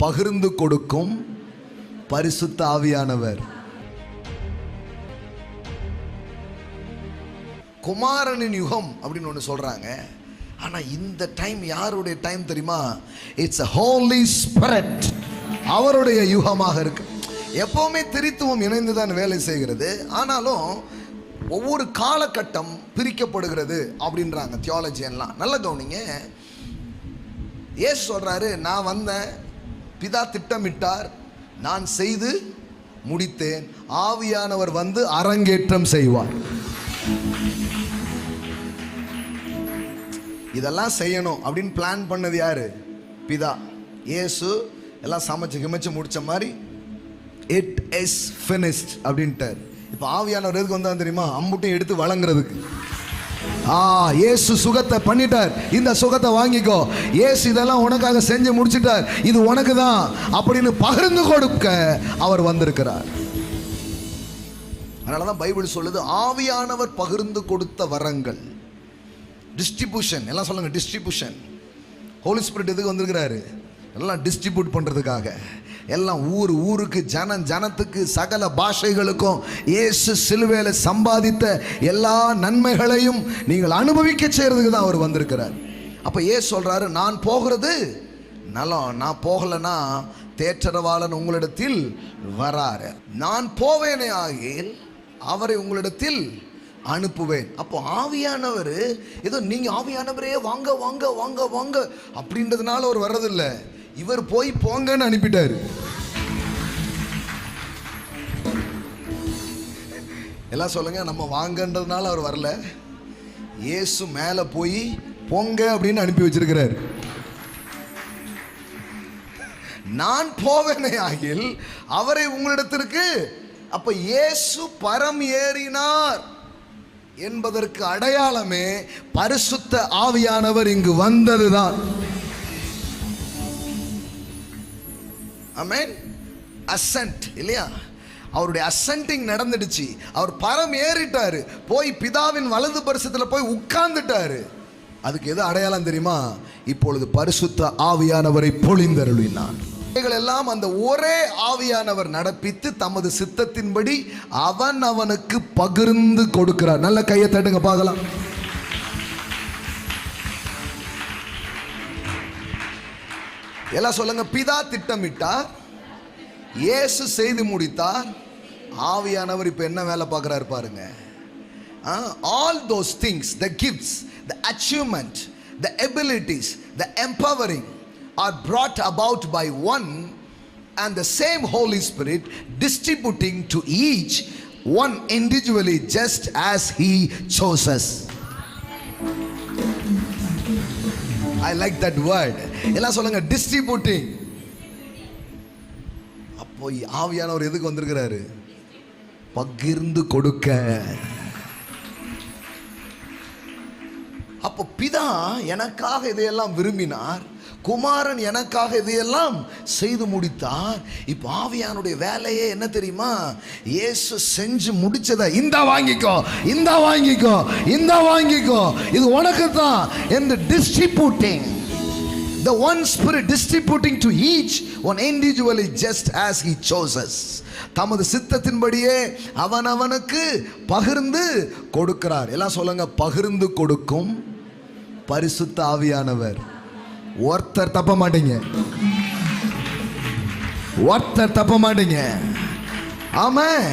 பகிர்ந்து கொடுக்கும் பரிசுத்த ஆவியானவர். குமாரனின் யுகம் அப்படின்னு ஒன்று சொல்றாங்க. ஆனா இந்த டைம் யாருடைய டைம் தெரியுமா? It's a holy spirit. அவருடைய யுகமாக இருக்கு. எப்பவுமே திரித்துவம் இணைந்துதான் வேலை செய்கிறது. ஆனாலும் ஒவ்வொரு காலகட்டம் பிரிக்கப்படுகிறது அப்படின்றாங்க தியாலஜி எல்லாம். நல்ல கவனிங்க. இயேசு சொல்றாரு, நான் வந்தேன், பிதா திட்டமிட்டார், நான் செய்து முடித்தேன், ஆவியானவர் வந்து அரங்கேற்றம் செய்வார். இதெல்லாம் செய்யணும் அப்படின்னு பிளான் பண்ணது யாரு? பிதா. இயேசு எல்லாம் சமைச்சு முடிச்ச மாதிரி இட் இஸ் finished அப்படின்ட்டார். இப்போ ஆவியானவர் எதுக்கு வந்தான்னு தெரியுமா? அம்புட்டையும் எடுத்து வழங்குறதுக்கு. இயேசு சுகத்தை பண்ணிட்டார், இந்த சுகத்தை வாங்கிக்கோ, இயேசு இதெல்லாம் உனக்காக செஞ்சு முடிச்சிட்டார், இது உனக்கு தான் அப்படின்னு பகிர்ந்து கொடுக்க அவர் வந்திருக்கிறார். அதனாலதான் பைபிள் சொல்லுது, ஆவியானவர் பகிர்ந்து கொடுத்த வரங்கள். டிஸ்ட்ரிபியூஷன், எல்லாம் சொல்லுங்க, டிஸ்ட்ரிபியூஷன். ஹோலி ஸ்பிரிட் எதுக்கு வந்திருக்கிறாரு? எல்லாம் டிஸ்ட்ரிபியூட் பண்றதுக்காக. எல்லாம் ஊருக்கு ஜனத்துக்கு சகல பாஷைகளுக்கும் இயேசு சிலுவையில சம்பாதித்த எல்லா நன்மைகளையும் நீங்கள் அனுபவிக்க செய்யறதுக்கு தான் அவர் வந்திருக்கிறார். அப்ப இயேசு சொல்றாரு, நான் போகிறது நலம், நான் போகலன்னா தேற்றரவாளன் உங்களிடத்தில் வராரு, நான் போவேனே ஆகில் அவரை உங்களிடத்தில் அனுப்புவேன். அப்போ ஆவியானவர் ஏதோ நீங்க ஆவியானவரே வாங்க வாங்க வாங்க வாங்க அப்படின்றதுனால அவர் வர்றதில்லை, இவர் போய் போங்கன்னு அனுப்பிட்டாரு. எல்லாம் சொல்லுங்க, நம்ம வாங்கன்றதுனால அவர் வரல, இயேசு மேல போய் போங்க அப்படின்னு அனுப்பி வச்சிருக்கிறார். நான் போவேனே ஆகில் அவரை உங்களிடத்திற்கு. அப்ப இயேசு பரம் ஏறினார் என்பதற்கு அடையாளமே பரிசுத்த ஆவியானவர் இங்கு வந்ததுதான். ஆமென். அசென்ட் இல்லையா? அவருடைய அசென்டிங் நடந்துடுச்சு. அவர் பரம் ஏறிட்டாரு, போய் பிதாவின் வலது பரிசுத்துல போய் உட்கார்ந்துட்டாரு. அதுக்கு எது அடையாளம் தெரியுமா? இப்பொழுது பரிசுத்த ஆவியானவரை பொழிந்தருளினார். எல்லாம் அந்த ஒரே ஆவியானவர் நடப்பித்து தமது சித்தத்தின்படி அவனுக்கு பகிர்ந்து கொடுக்கிறார். நல்ல கையை தட்டுங்க பார்க்கலாம். எல்லாம் சொல்லுங்க, பிதா திட்டமிட்டார், இயேசு செய்து முடித்தார், ஆவியானவர் இப்ப என்ன வேலை பார்க்கிறார் பாருங்க. All those things, the gifts, the achievement, the abilities, the empowering are brought about by one and the same Holy Spirit, distributing to each one individually just as he chose us. I like that word. எல்லாம் சொல்லுங்க, distributing. அப்போ ஆவியானவர் எதுக்கு வந்திருக்கிறாரு? பகிர்ந்து கொடுக்க. அப்போ பிதா எனக்காக இதையெல்லாம் விரும்பினார், குமாரன் எனக்காக இதையெல்லாம் செய்து முடித்தார். இப்ப ஆவியானுடைய வேலையே என்ன தெரியுமா? இயேசு செஞ்சு முடிச்சதை இந்த வாங்கிக்கோ, இந்த வாங்கிக்கோ, இந்த வாங்கிக்கோ, இது உனக்கு தான் என்று distributing. The one spirit distributing to each one individually just as he chose us. தமது சித்தத்தின்படியே அவனுக்கு பகிர்ந்து கொடுக்கிறார். எல்லாம் சொல்லுங்க, பகிர்ந்து கொடுக்கும் பரிசுத்த ஆவியானவர். ஒருத்தர் தப்ப மாட்டீங்க, ஒருத்தர் தப்ப மாட்டீங்க. ஆமென்.